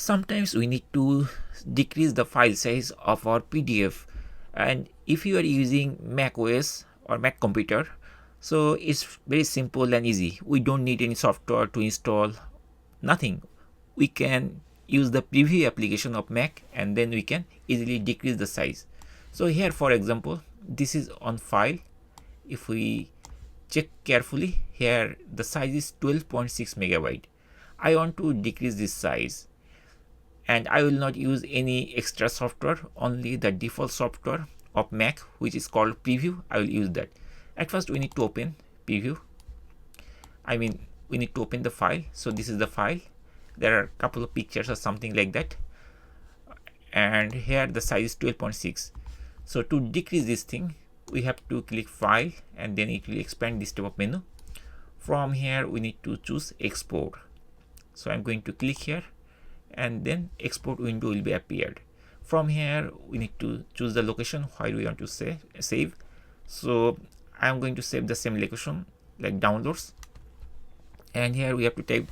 Sometimes we need to decrease the file size of our PDF, and if you are using macOS or Mac computer, so it's very simple and easy. We don't need any software to install, nothing. We can use the preview application of Mac and then we can easily decrease the size. So here, for example, this is on file. If we check carefully, here the size is 12.6 megabyte. I want to decrease this size, and I will not use any extra software, only the default software of Mac, which is called preview. I will use that. At first we need to open preview. We need to open the file. So this is the file. There are a couple of pictures or something like that, and here the size is 12.6. so to decrease this thing, we have to click file, and then it will expand this type of menu. From here we need to choose export. So I'm going to click here, and then export window will be appeared. From here we need to choose the location where we want to save. So I'm going to save the same location like downloads, and here we have to type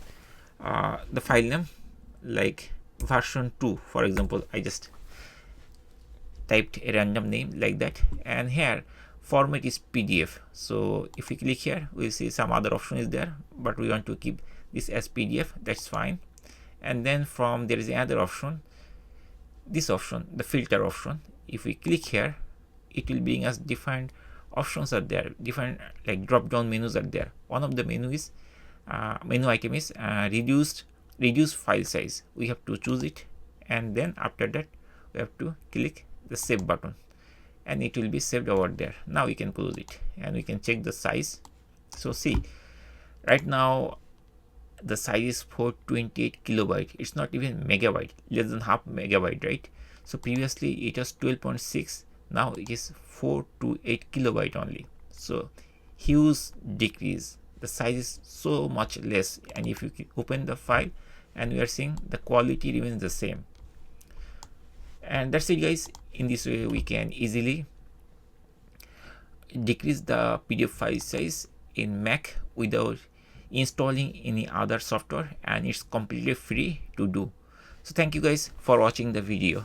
the file name like version 2, for example. I just typed a random name like that, and here format is PDF. So if we click here, we'll see some other option is there, but we want to keep this as PDF. That's fine. And then from there is another option, this option, the filter option. If we click here, it will bring us different options are there, different like drop down menus are there. One of the menu item is reduce file size. We have to choose it, and then after that we have to click the save button, and it will be saved over there. Now we can close it, and we can check the size. So see, right now the size is 428 kilobyte. It's not even megabyte, less than half megabyte, right? So previously it was 12.6, now it is 428 kilobyte only. So huge decrease. The size is so much less, and if you open the file, and we are seeing the quality remains the same. And that's it, guys. In this way we can easily decrease the PDF file size in Mac without installing any other software, and it's completely free to do. So thank you guys for watching the video.